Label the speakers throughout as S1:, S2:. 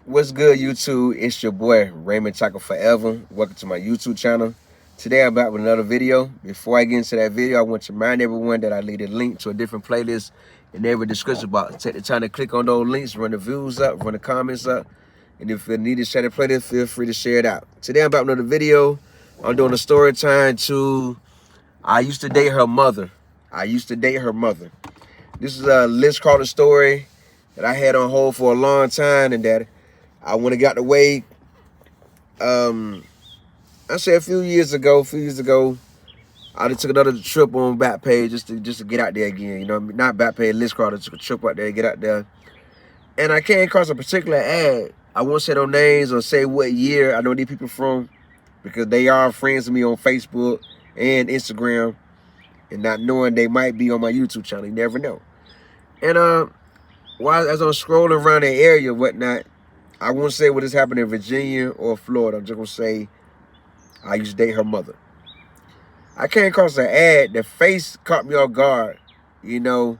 S1: What's good, YouTube? It's your boy Raymond Taco Forever. Welcome to my YouTube channel. Today I'm back with another video. Before I get into that video, I want to remind everyone that I leave a link to a different playlist in every description box. Take the time to click on those links, run the views up, run the comments up, and if you need to share the playlist, feel free to share it out. Today I'm back with another video. I'm doing a story time to I used to date her mother. I used to date her mother. This is a Liz Carter story that I had on hold for a long time, and that I when it got away, I said a few years ago, I just took another trip on Backpage just to get out there again. You know, not Backpage, Liz Carter took a trip out there, get out there, and I came across a particular ad. I won't say no names or say what year I know these people from, because they are friends with me on Facebook and Instagram, and not knowing they might be on my YouTube channel. You never know. And while as I'm scrolling around the area, whatnot, I won't say what has happened in Virginia or Florida. I'm just gonna say I used to date her mother. I came across an ad. The face caught me off guard. You know,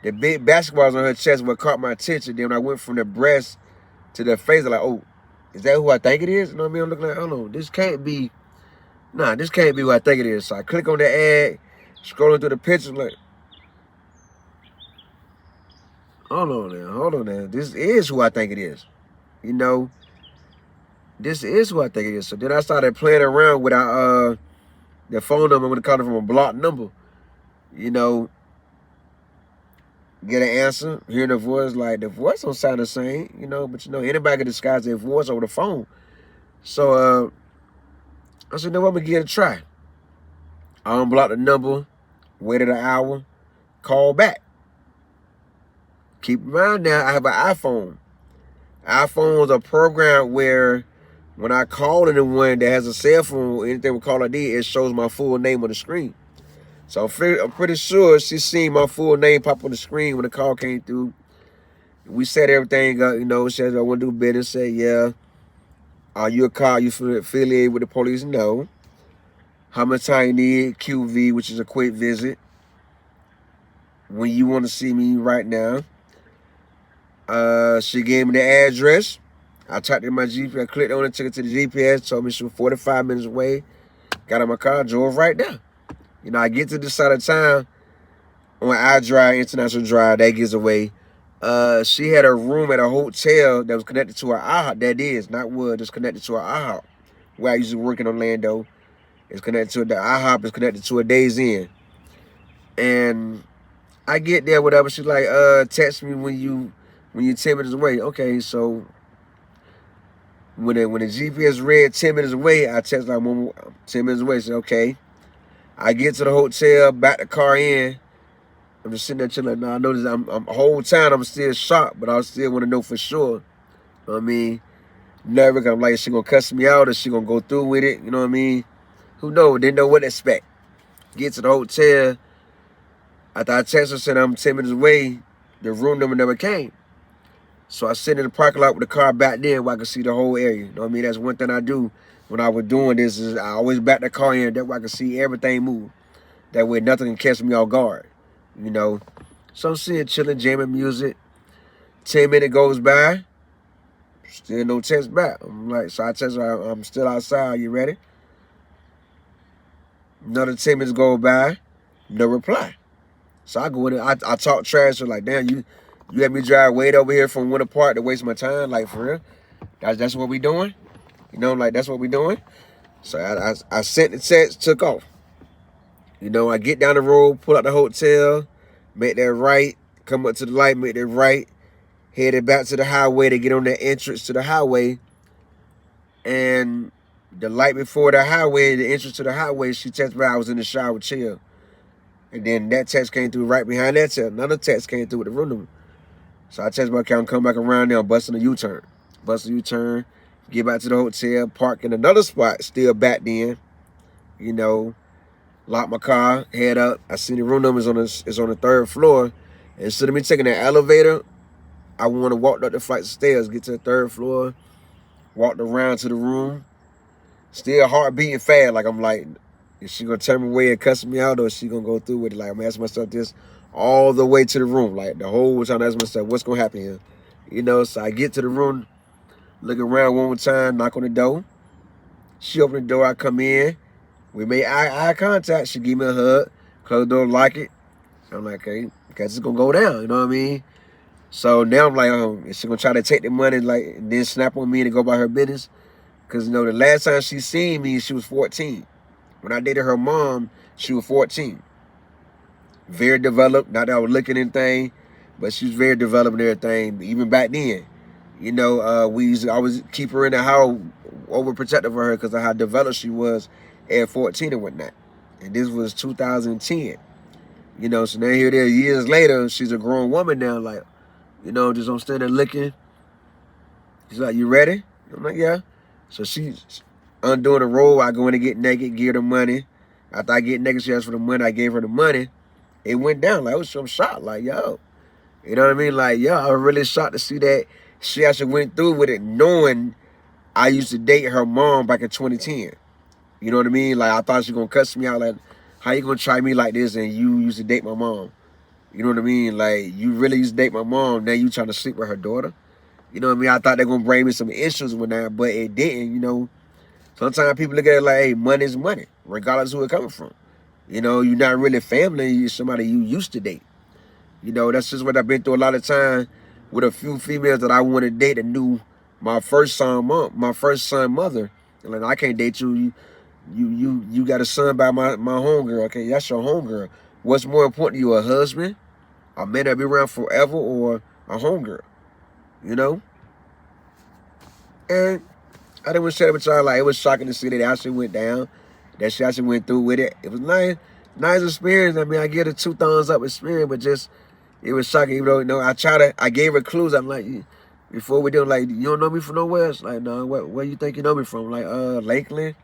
S1: the big basketballs on her chest what caught my attention. Then when I went from the breast to the face, I'm like, oh, is that who I think it is? You know what I mean? I'm looking like, oh no, this can't be. Nah, this can't be who I think it is. So I click on the ad, scrolling through the pictures, like, hold on now. This is who I think it is. You know, this is who I think it is. So then I started playing around with the phone number. I'm gonna call it from a blocked number. You know, get an answer, hearing the voice, like the voice don't sound the same, you know, but you know, anybody can disguise their voice over the phone. So I said, no, I'm gonna give it a try. I unblocked the number, waited an hour, called back. Keep in mind now, I have an iPhone. iPhones are programmed where when I call anyone that has a cell phone, anything with Call ID, it shows my full name on the screen. So I'm pretty sure she seen my full name pop on the screen when the call came through. We set everything up, you know. She said, I want to do business. Say, yeah. Are you a car? You affiliated with the police? No. How much time you need? QV, which is a quick visit. When you want to see me right now. She gave me the address. I typed in my GPS, I clicked on it, took it to the GPS, told me she was 45 minutes away. Got in my car, drove right there. You know, I get to this side of town on iDrive, International Drive, that gives away. She had a room at a hotel that was connected to her IHOP. That is, not wood, it's connected to her IHOP. Where I used to work in Orlando. It's connected to the IHOP, is connected to a Days Inn. And I get there, whatever. She's like, text me when you're 10 minutes away. Okay, so when the GPS read 10 minutes away, I text like 10 minutes away. I said, okay. I get to the hotel, back the car in. I'm just sitting there chilling. Now I notice I'm whole time I'm still shocked, but I still want to know for sure. You know what I mean? Nervous. I'm like, is she gonna cuss me out or is she gonna go through with it? You know what I mean? Who knows? Didn't know what to expect. Get to the hotel. After I text her, said I'm 10 minutes away, the room number never came. So I sit in the parking lot with the car back there where I can see the whole area. You know what I mean? That's one thing I do when I was doing this is I always back the car in. That way I can see everything move. That way nothing can catch me off guard. You know? So I'm sitting chilling, jamming music. 10 minutes goes by. Still no text back. I'm like, so I text her, I'm still outside. Are you ready? Another 10 minutes go by. No reply. So I go in there, I talk trash to her, like, damn, you had me drive way over here from Winter Park to waste my time, like, for real? That's what we doing? You know, like, that's what we doing? So I sent the text, took off. You know, I get down the road, pull out the hotel, make that right, come up to the light, make that right, headed back to the highway to get on the entrance to the highway. And the light before the highway, the entrance to the highway, she texted me I was in the shower, chill. And then that text came through right behind that text. Another text came through with the room number. So I text my account, come back around there, I'm busting a U-turn. Bust a U-turn, get back to the hotel, park in another spot, still back then. You know, lock my car, head up. I see the room number is on the third floor. And instead of me taking the elevator, I want to walk up the flight of stairs, get to the third floor, walked around to the room. Still heart beating fast, like I'm like, is she gonna turn me away and cuss me out, or is she gonna go through with it? Like I'm asking myself this all the way to the room, like the whole time I ask myself, what's gonna happen here? You know, so I get to the room, Look around one more time, knock on the door. She opened the door, I come in. We made eye contact. She gave me a hug, closed the door, like it. I'm like, okay, guess it's gonna go down, you know what I mean? So now I'm like, is she gonna try to take the money, like, and then snap on me and go about her business? Because, you know, the last time she seen me, she was 14. When I dated her mom, she was 14. Very developed. Not that I was looking at anything, but she was very developed and everything. Even back then, you know, I always keep her in the house, overprotective of her because of how developed she was at 14 and whatnot. And this was 2010. You know, so now here it is, years later, she's a grown woman now, like, you know, just I'm standing there looking. She's like, you ready? I'm like, yeah. So she's undoing the roll. I go in and get naked, give her the money. After I get naked, she asked for the money. I gave her the money. It went down. Like, I was so shocked. Like, yo. You know what I mean? Like, yo, I was really shocked to see that she actually went through with it knowing I used to date her mom back in 2010. You know what I mean? Like, I thought she was going to cuss me out. Like, how you going to try me like this and you used to date my mom? You know what I mean? Like, you really used to date my mom. Now you trying to sleep with her daughter? You know what I mean? I thought they're going to bring me some issues with that, but it didn't, you know. Sometimes people look at it like, hey, money is money, regardless of who it coming from. You know, you're not really family. You're somebody you used to date. You know, that's just what I've been through a lot of time with a few females that I want to date that knew my first son mother. And like, I can't date you. You got a son by my homegirl. Okay, that's your homegirl. What's more important to you, a husband, a man that be around forever, or a homegirl? You know? And I didn't want to share it with y'all. Like, it was shocking to see that it actually went down. That she actually went through with it. It was nice experience. I mean, I give it 2 thumbs up experience, but just, it was shocking. Even though, you know, I gave her clues. I'm like, before we did, like, you don't know me from nowhere? It's like, no, where you think you know me from? Like, Lakeland?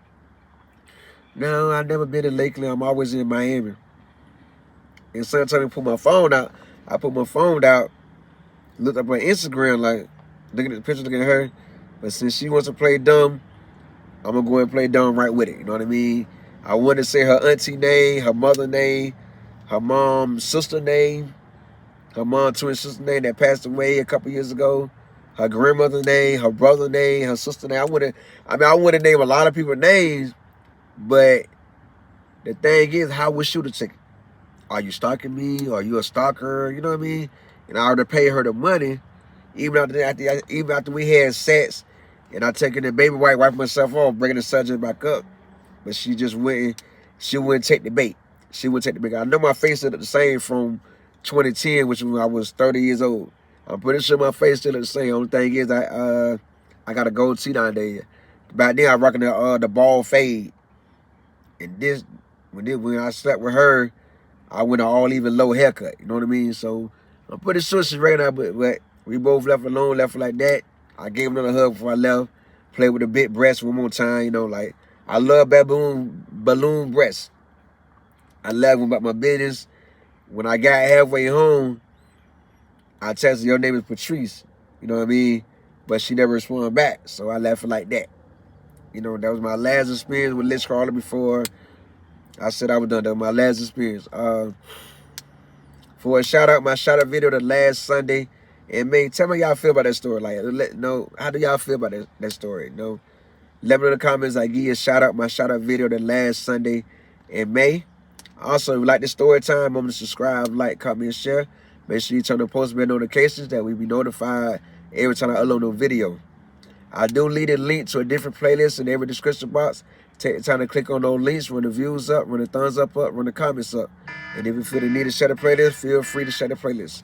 S1: No, I've never been to Lakeland. I'm always in Miami. And sometimes I put my phone out. I put my phone out, looked up on Instagram, like, looking at the picture, looking at her. But since she wants to play dumb, I'm going to go and play dumb right with it. You know what I mean? I want to say her auntie name, her mother name, her mom's sister name, her mom's twin sister name that passed away a couple years ago, her grandmother name, her brother name, her sister name. I want to name a lot of people's names, but the thing is, how would she take it? Are you stalking me? Are you a stalker? You know what I mean? And I already pay her the money, even after we had sex, and I taking the baby wipe myself off, bringing the subject back up. But she just wouldn't take the bait. She wouldn't take the bait. I know my face looked the same from 2010, which was when I was 30 years old. I'm pretty sure my face still looked the same. Only thing is, I got a gold tee down there. Back then, I rocking the bald fade. And when I slept with her, I went an all even low haircut. You know what I mean? So I'm pretty sure she's right now, but we both left alone, left like that. I gave another hug before I left. Played with a big breast one more time, you know, like, I love balloon breasts. I love them about my business. When I got halfway home, I texted, your name is Patrice. You know what I mean? But she never responded back, so I left it like that. You know, that was my last experience with Liz Carter before I said I was done. That was my last experience. For a my shout out video the last Sunday in May. Tell me how y'all feel about that story. Like, how do y'all feel about that story? Let me know in the comments. I give you my shout out video the last Sunday in May. Also, if you like the story time, remember to subscribe, like, comment, and share. Make sure you turn on post bell notifications that we be notified every time I upload a video. I do leave a link to a different playlist in every description box. Take the time to click on those links, run the views up, run the thumbs up, run the comments up. And if you feel the need to share the playlist, feel free to share the playlist.